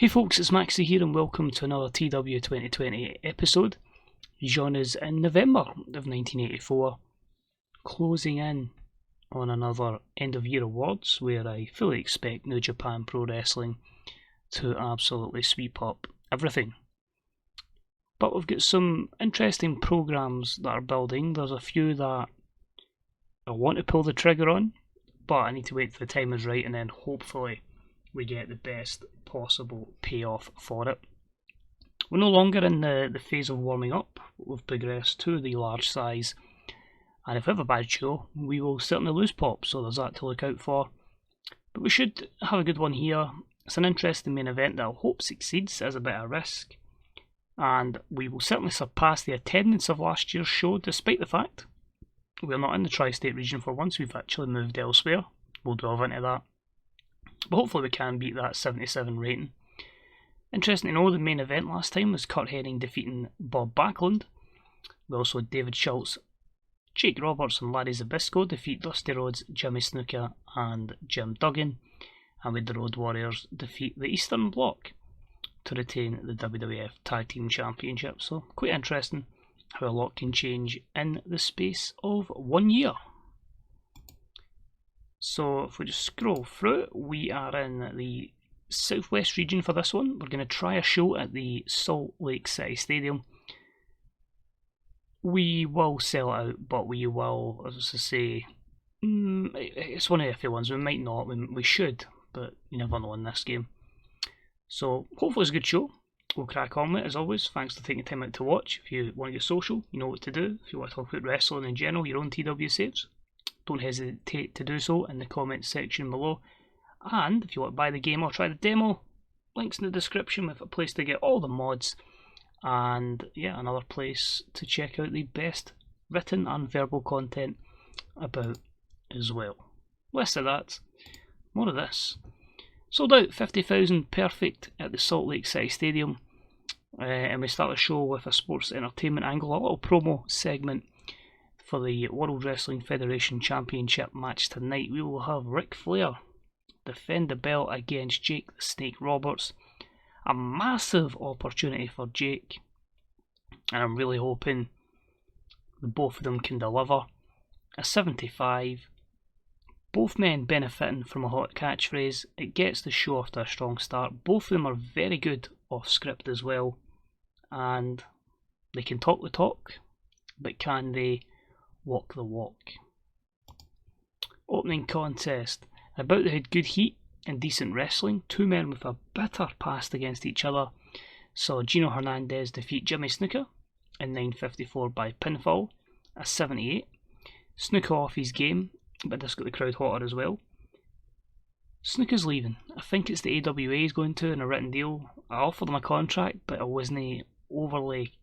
Hey folks, it's Maxie here and welcome to another TEW2020 episode. John is in November of 1984, closing in on another end of year awards where I fully expect New Japan Pro Wrestling to absolutely sweep up everything. But we've got some interesting programs that are building. There's a few that I want to pull the trigger on, but I need to wait till the time is right and then hopefully we get the best possible payoff for it. We're no longer in the phase of warming up. We've progressed to the large size, and if we have a bad show, we will certainly lose pop, so there's that to look out for. But we should have a good one here. It's an interesting main event that I hope succeeds as a bit of risk, and we will certainly surpass the attendance of last year's show, despite the fact we're not in the tri-state region for once. We've actually moved elsewhere. We'll delve into that. But hopefully we can beat that 77 rating. Interesting to know, the main event last time was Curt Hennig defeating Bob Backlund. We also had David Schultz, Jake Roberts and Larry Zbyszko defeat Dusty Rhodes, Jimmy Snuka and Jim Duggan. And we had the Road Warriors defeat the Eastern Bloc to retain the WWF Tag Team Championship. So quite interesting how a lot can change in the space of 1 year. So if we just scroll through, we are in the southwest region for this one. We're going to try a show at the Salt Lake City Stadium. We will sell out, but we will, as I say, it's one of the iffy ones. We might not, we should, but you never know in this game. So hopefully it's a good show. We'll crack on with it as always. Thanks for taking time out to watch. If you want to get social, you know what to do. If you want to talk about wrestling in general, your own TW saves, don't hesitate to do so in the comments section below. And if you want to buy the game or try the demo, links in the description with a place to get all the mods, and yeah, another place to check out the best written and verbal content about as well. Less of that, more of this. Sold out 50,000 perfect at the Salt Lake City Stadium, and we start the show with a sports entertainment angle, a little promo segment for the World Wrestling Federation Championship match tonight. We will have Ric Flair defend the belt against Jake the Snake Roberts. A massive opportunity for Jake, and I'm really hoping both of them can deliver. A 75, both men benefiting from a hot catchphrase. It gets the show off to a strong start. Both of them are very good off script as well, and they can talk the talk, but can they walk the walk? Opening contest. About they had good heat and decent wrestling. Two men with a bitter past against each other. Saw Gino Hernandez defeat Jimmy Snuka in 9:54 by pinfall. A 78. Snuka off his game, but this got the crowd hotter as well. Snuka's leaving. I think it's the AWA he's going to in a written deal. I offered him a contract, but I wasn't overly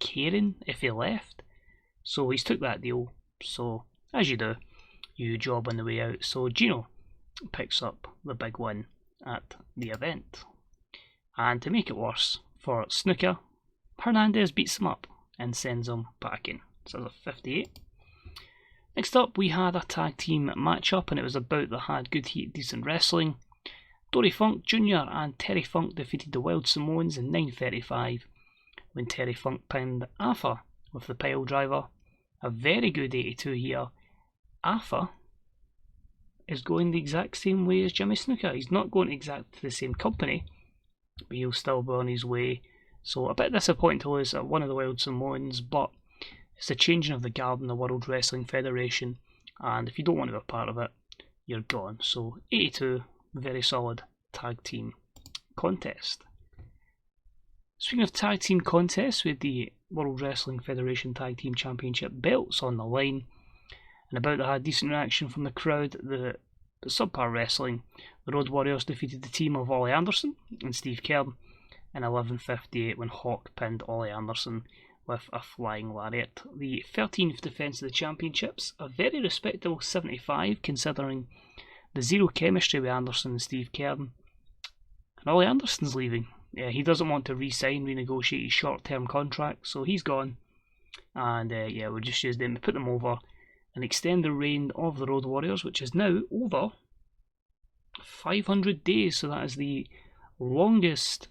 caring if he left. So he's took that deal. So, as you do, you job on the way out. So Gino picks up the big win at the event. And to make it worse for Snuka, Hernandez beats him up and sends him packing. So that's a 58. Next up, we had a tag team matchup, and it was about that had good heat, decent wrestling. Dory Funk Jr. and Terry Funk defeated the Wild Samoans in 9:35 when Terry Funk pinned Afa with the pile driver. A very good 82 here. Afa is going the exact same way as Jimmy Snuka. He's not going exactly the same company, but he'll still be on his way. So a bit disappointing to lose at one of the Wild Samoans, but it's a changing of the guard in the World Wrestling Federation, and if you don't want to be a part of it, you're gone. So 82, very solid tag team contest. Speaking of tag team contests, we had the World Wrestling Federation Tag Team Championship belts on the line, and about that had decent reaction from the crowd. The subpar wrestling, the Road Warriors defeated the team of Ollie Anderson and Steve Kern in 11:58 when Hawk pinned Ollie Anderson with a flying lariat. The 13th defence of the championships, a very respectable 75 considering the zero chemistry with Anderson and Steve Kern. And Ollie Anderson's leaving. Yeah, he doesn't want to re-sign, renegotiate his short-term contract, so he's gone. And yeah, we'll just use them to put them over and extend the reign of the Road Warriors, which is now over 500 days. So that is the longest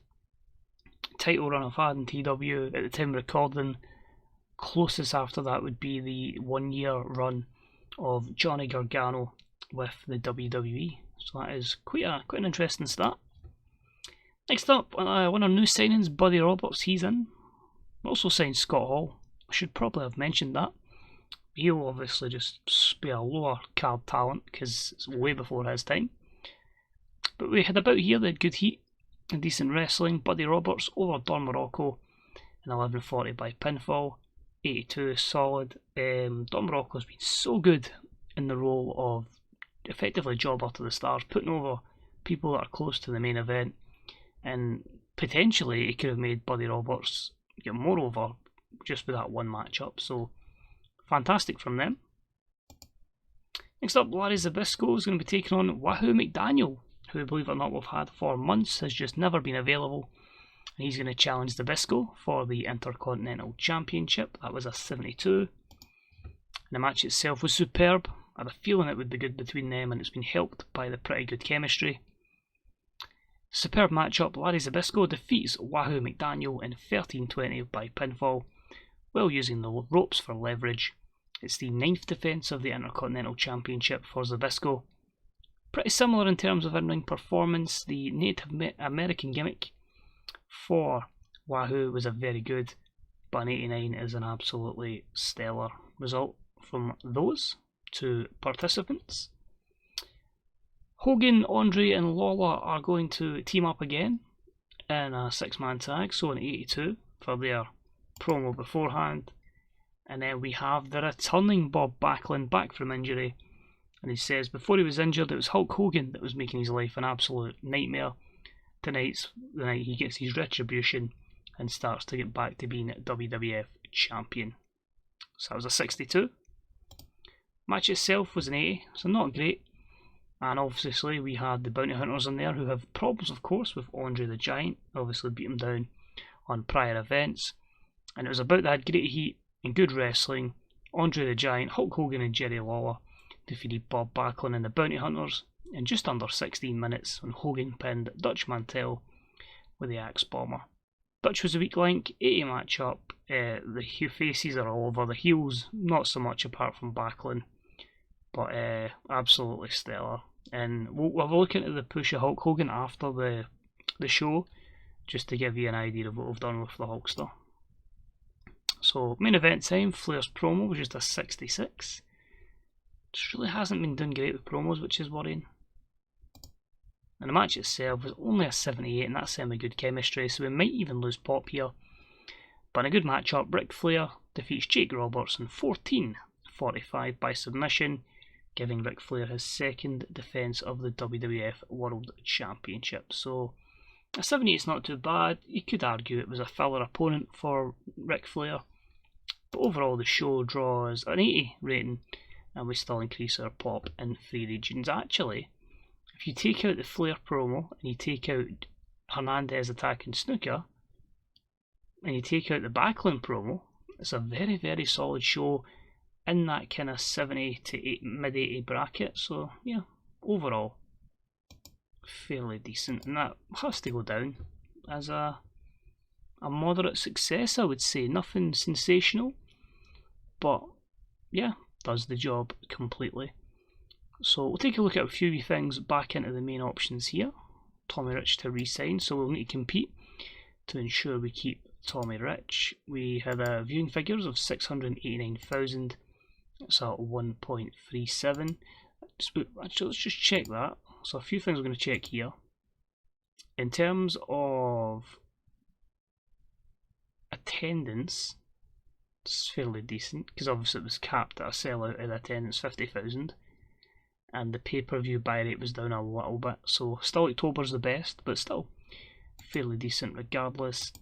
title run I've had in TW at the time of recording. Closest after that would be the 1 year run of Johnny Gargano with the WWE. So that is quite an interesting start. Next up, one of our new signings, Buddy Roberts, he's in. Also signed Scott Hall. I should probably have mentioned that. He'll obviously just be a lower card talent because it's way before his time. But we had about here, they had good heat and decent wrestling. Buddy Roberts over Don Morocco in 11:40 by pinfall. 82 solid. Don Morocco's been so good in the role of effectively jobber to the stars, putting over people that are close to the main event, and potentially he could have made Buddy Roberts get more over just with that one matchup. So fantastic from them. Next up, Larry Zbyszko is going to be taking on Wahoo McDaniel, who, believe it or not, we've had for months, has just never been available. And he's going to challenge Zbyszko for the Intercontinental Championship. That was a 72. The match itself was superb. I had a feeling it would be good between them, and it's been helped by the pretty good chemistry. Superb matchup. Larry Zbyszko defeats Wahoo McDaniel in 13:20 by pinfall, while using the ropes for leverage. It's the 9th defence of the Intercontinental Championship for Zbyszko. Pretty similar in terms of in-ring performance. The Native American gimmick for Wahoo was a very good, but an 89 is an absolutely stellar result from those two participants. Hogan, Andre and Lawler are going to team up again in a 6-man tag, so an 82 for their promo beforehand. And then we have the returning Bob Backlund back from injury, and he says before he was injured it was Hulk Hogan that was making his life an absolute nightmare. Tonight's the night he gets his retribution and starts to get back to being WWF Champion. So that was a 62. Match itself was an 80, so not great. And obviously we had the Bountyhunters in there who have problems, of course, with Andre the Giant. Obviously beat him down on prior events. And it was about that great heat and good wrestling. Andre the Giant, Hulk Hogan and Jerry Lawler defeated Bob Backlund and the Bountyhunters in just under 16 minutes when Hogan pinned Dutch Mantell with the Axe Bomber. Dutch was a weak link, 80 matchup. The faces are all over, the heels not so much apart from Backlund, but absolutely stellar. And we'll have a look into the push of Hulk Hogan after the show, just to give you an idea of what we've done with the Hulkster. So main event time, Flair's promo was just a 66. Just really hasn't been doing great with promos, which is worrying. And the match itself was only a 78, and that's semi-good chemistry, so we might even lose pop here. But in a good matchup, Ric Flair defeats Jake Roberts in 14:45 by submission, giving Ric Flair his second defence of the WWF World Championship. So a 78 is not too bad. You could argue it was a filler opponent for Ric Flair, but overall the show draws an 80 rating, and we still increase our pop in 3 regions. Actually, if you take out the Flair promo and you take out Hernandez attacking Snooker and you take out the Backlund promo, it's a very, very solid show in that kind of 70 to mid 80 bracket. So yeah, overall fairly decent, and that has to go down as a moderate success, I would say. Nothing sensational, but yeah, does the job completely. So we'll take a look at a few things back into the main options here. Tommy Rich to re-sign, so we'll need to compete to ensure we keep Tommy Rich. We had viewing figures of 689,000. That's at 1.37. Actually, let's just check that. So a few things we're going to check here. In terms of attendance, it's fairly decent, because obviously it was capped at a sellout in attendance 50,000, and the pay-per-view buy rate was down a little bit, so still October's the best, but still fairly decent regardless.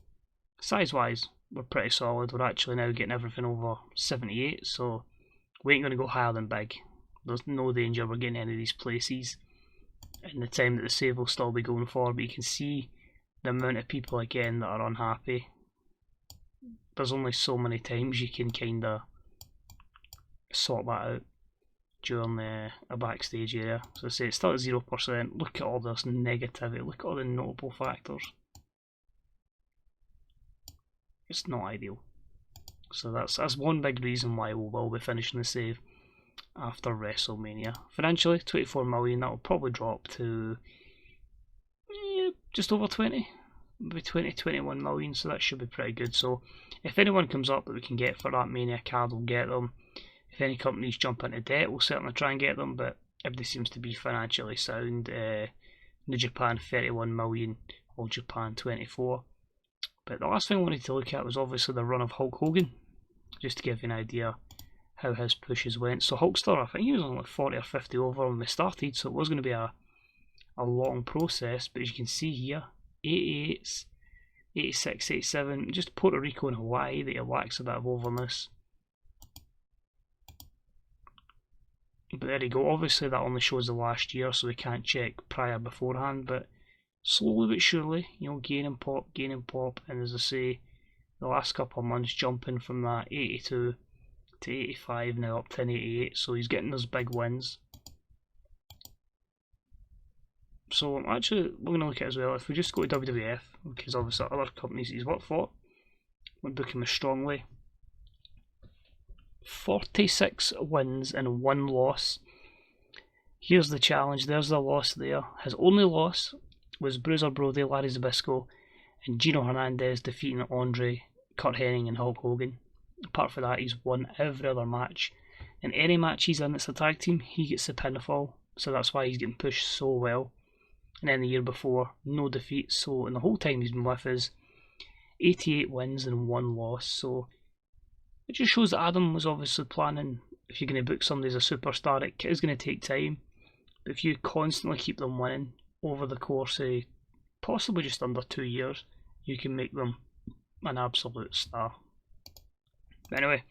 Size-wise, we're pretty solid. We're actually now getting everything over 78, so we ain't going to go higher than big. There's no danger we're getting any of these places in the time that the save will still be going for, but you can see the amount of people again that are unhappy. There's only so many times you can kind of sort that out. during a backstage area. So I say it's still at 0%. Look at all this negativity, look at all the notable factors. It's not ideal. So that's one big reason why we will be finishing the save after WrestleMania. Financially, 24 million, that will probably drop to just over 20, maybe 20, 21 million, so that should be pretty good. So if anyone comes up that we can get for that Mania card, we'll get them. If any companies jump into debt, we'll certainly try and get them, but everybody seems to be financially sound. New Japan 31 million, All Japan 24. But the last thing I wanted to look at was obviously the run of Hulk Hogan, just to give you an idea how his pushes went. So Hulkster, I think he was only like 40 or 50 over when we started, so it was going to be a long process, but as you can see here, 88s, 86, 87, just Puerto Rico and Hawaii that he lacks a bit of overness. But there you go, obviously that only shows the last year, so we can't check prior beforehand, but slowly but surely, gaining pop, and as I say, the last couple of months jumping from that 82 to 85, now up to an 88, so he's getting those big wins. So actually, we're going to look at it as well, if we just go to WWF, because obviously other companies he's worked for, we'll book him as strongly. 46 wins and 1 loss. Here's the challenge, there's the loss there. His only loss was Bruiser Brody, Larry Zbyszko, and Gino Hernandez defeating Andre, Kurt Hennig and Hulk Hogan. Apart from that, he's won every other match. In any match he's in that's a tag team, he gets the pinfall, so that's why he's getting pushed so well. And then the year before, no defeats, so in the whole time he's been with us, 88 wins and 1 loss, so it just shows that Adam was obviously planning, if you're going to book somebody as a superstar, it is going to take time, but if you constantly keep them winning over the course of possibly just under 2 years, you can make them an absolute star. But anyway,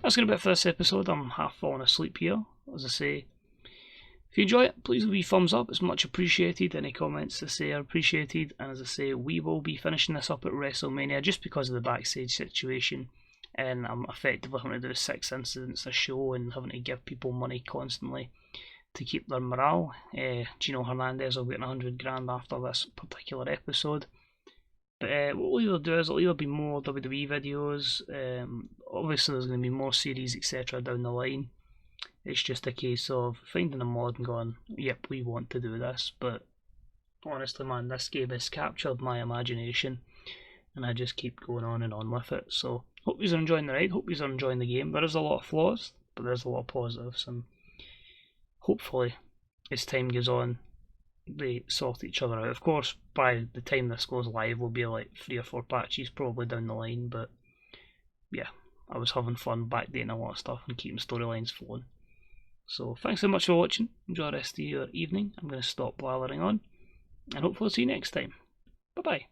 that's going to be it for this episode. I'm half falling asleep here, as I say. If you enjoy it, please leave a thumbs up, it's much appreciated. Any comments to say are appreciated, and as I say, we will be finishing this up at WrestleMania just because of the backstage situation, and I'm effectively having to do 6 incidents a show and having to give people money constantly to keep their morale. Gino Hernandez will get 100 grand after this particular episode. But what we'll either do is it'll either be more WWE videos, obviously there's going to be more series etc down the line. It's just a case of finding a mod and going, yep, we want to do this. But honestly man, this game has captured my imagination and I just keep going on and on with it. So hope you're enjoying the ride, hope you're enjoying the game. There is a lot of flaws, but there's a lot of positives, and hopefully as time goes on they sort each other out. Of course, by the time this goes live will be like 3 or 4 patches probably down the line, but yeah, I was having fun backdating a lot of stuff and keeping storylines flowing. So thanks so much for watching, enjoy the rest of your evening. I'm going to stop blathering on, and hopefully I'll see you next time. Bye bye.